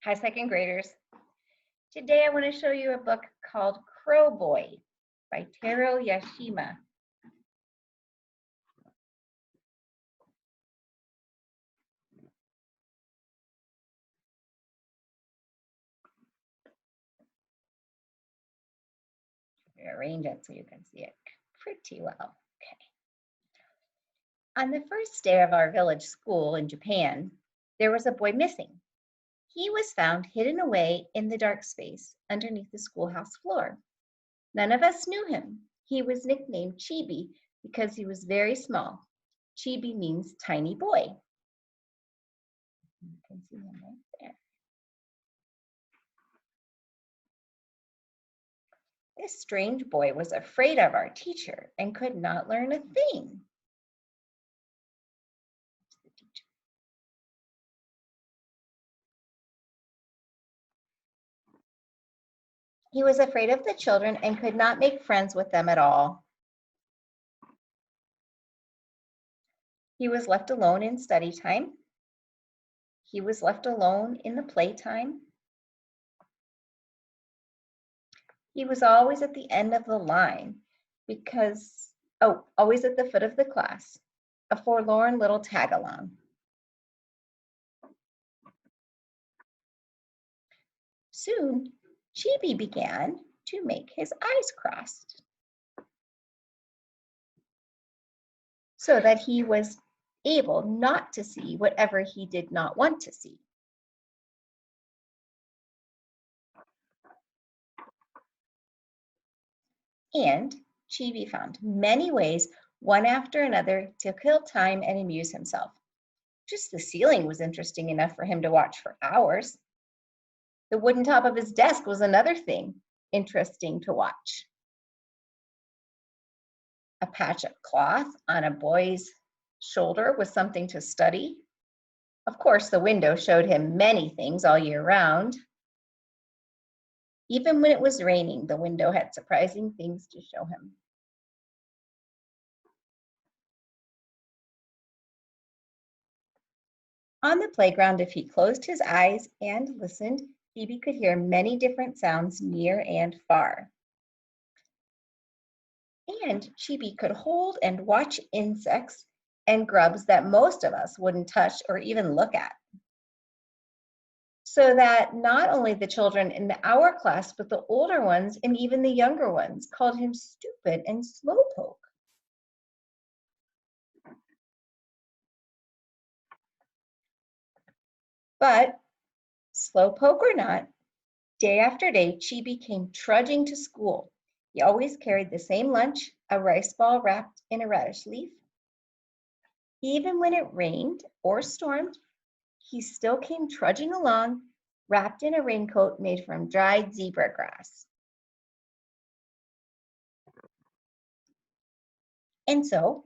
Hi, second graders. Today I want to show you a book called Crow Boy by Taro Yashima. Arrange it so you can see it pretty well. Okay. On the first day of our village school in Japan, there was a boy missing. He was found hidden away in the dark space underneath the schoolhouse floor. None of us knew him. He was nicknamed Chibi because he was very small. Chibi means tiny boy. You can see him right there. This strange boy was afraid of our teacher and could not learn a thing. He was afraid of the children and could not make friends with them at all. He was left alone in study time. He was left alone in the playtime. He was always at the end of the line because, always at the foot of the class, a forlorn little tag-along. Soon, Chibi began to make his eyes crossed so that he was able not to see whatever he did not want to see. And Chibi found many ways, one after another, to kill time and amuse himself. Just the ceiling was interesting enough for him to watch for hours. The wooden top of his desk was another thing interesting to watch. A patch of cloth on a boy's shoulder was something to study. Of course, the window showed him many things all year round. Even when it was raining, the window had surprising things to show him. On the playground, if he closed his eyes and listened, Chibi could hear many different sounds near and far. And Chibi could hold and watch insects and grubs that most of us wouldn't touch or even look at. So that not only the children in our class, but the older ones and even the younger ones called him stupid and slowpoke. But slowpoke or not, day after day, Chibi came trudging to school. He always carried the same lunch, a rice ball wrapped in a radish leaf. Even when it rained or stormed, he still came trudging along, wrapped in a raincoat made from dried zebra grass. And so,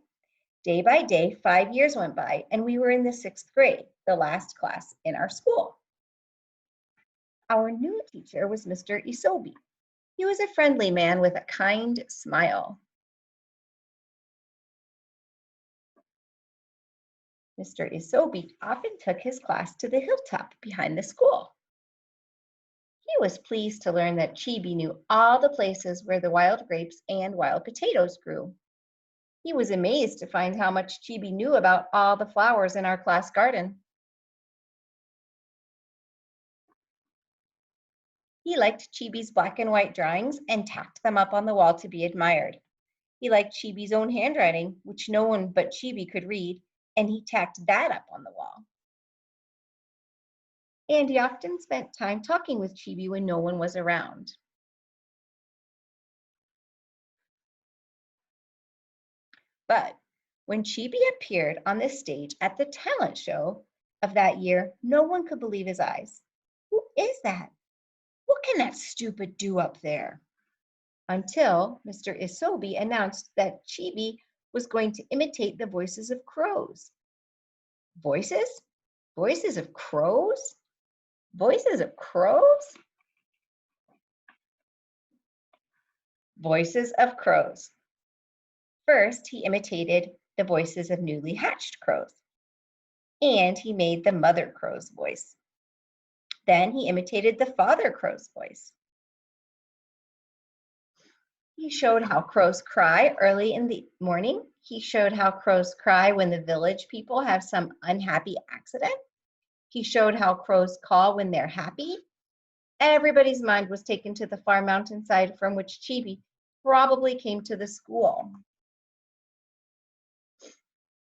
day by day, 5 years went by, and we were in the 6th grade, the last class in our school. Our new teacher was Mr. Isobi. He was a friendly man with a kind smile. Mr. Isobi often took his class to the hilltop behind the school. He was pleased to learn that Chibi knew all the places where the wild grapes and wild potatoes grew. He was amazed to find how much Chibi knew about all the flowers in our class garden. He liked Chibi's black and white drawings and tacked them up on the wall to be admired. He liked Chibi's own handwriting, which no one but Chibi could read, and he tacked that up on the wall. And he often spent time talking with Chibi when no one was around. But when Chibi appeared on the stage at the talent show of that year, no one could believe his eyes. Who is that? What can that stupid do up there? Until Mr. Isobi announced that Chibi was going to imitate the voices of crows. Voices? Voices of crows? Voices of crows? Voices of crows. First, he imitated the voices of newly hatched crows, and he made the mother crow's voice. Then he imitated the father crow's voice. He showed how crows cry early in the morning. He showed how crows cry when the village people have some unhappy accident. He showed how crows call when they're happy. Everybody's mind was taken to the far mountainside from which Chibi probably came to the school.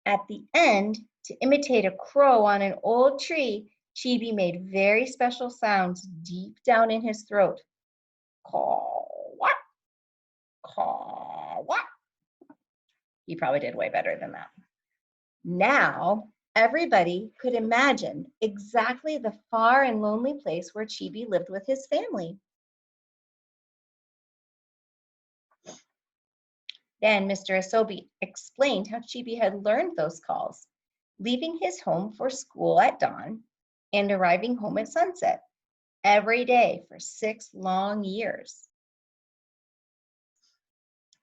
At the end, to imitate a crow on an old tree, Chibi made very special sounds deep down in his throat. Caw, what? Caw, what? He probably did way better than that. Now, everybody could imagine exactly the far and lonely place where Chibi lived with his family. Then Mr. Asobi explained how Chibi had learned those calls, leaving his home for school at dawn and arriving home at sunset every day for 6 long years.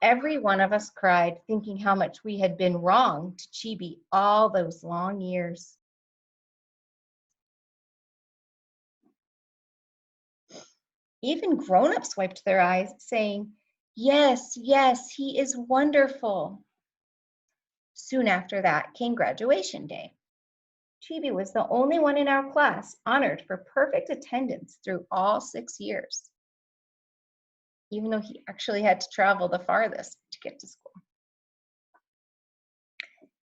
Every one of us cried, thinking how much we had been wrong to Chibi all those long years. Even grown-ups wiped their eyes, saying, "Yes, yes, he is wonderful." Soon after that came graduation day. Chibi was the only one in our class honored for perfect attendance through all 6 years, even though he actually had to travel the farthest to get to school.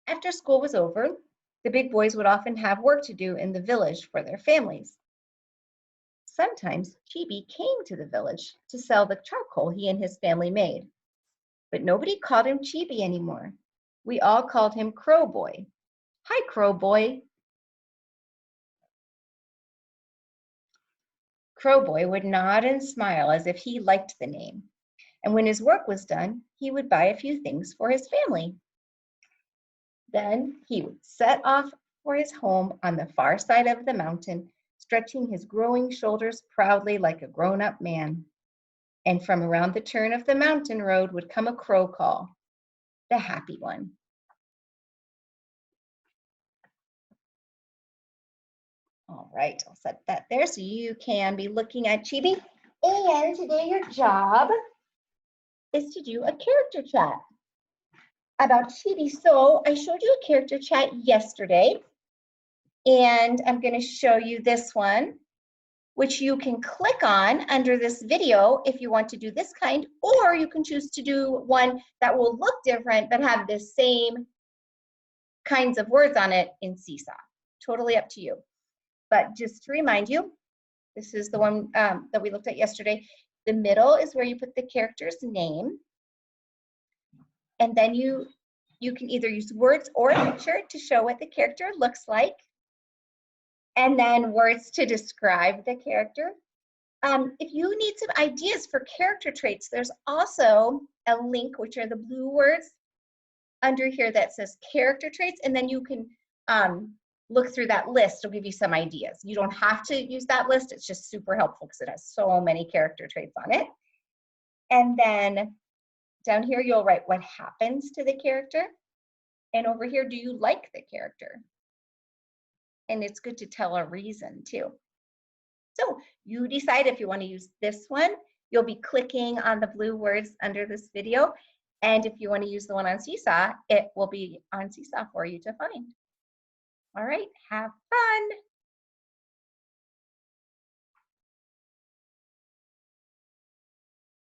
After school was over, the big boys would often have work to do in the village for their families. Sometimes Chibi came to the village to sell the charcoal he and his family made, but nobody called him Chibi anymore. We all called him Crow Boy. Hi, Crow Boy. Crow Boy would nod and smile as if he liked the name. And when his work was done, he would buy a few things for his family. Then he would set off for his home on the far side of the mountain, stretching his growing shoulders proudly like a grown-up man. And from around the turn of the mountain road would come a crow call, the happy one. All right, I'll set that there so you can be looking at Chibi. And today your job is to do a character chat about Chibi. So I showed you a character chat yesterday, and I'm going to show you this one, which you can click on under this video if you want to do this kind, or you can choose to do one that will look different but have the same kinds of words on it in Seesaw. Totally up to you. But just to remind you, this is the one that we looked at yesterday. The middle is where you put the character's name. And then you can either use words or a picture to show what the character looks like. And then words to describe the character. If you need some ideas for character traits, there's also a link, which are the blue words under here that says character traits. And then you can look through that list. It'll give you some ideas. You don't have to use that list. It's just super helpful because it has so many character traits on it. And then down here, you'll write what happens to the character. And over here, do you like the character? And it's good to tell a reason too. So you decide if you want to use this one. You'll be clicking on the blue words under this video. And if you want to use the one on Seesaw, it will be on Seesaw for you to find. All right, have fun.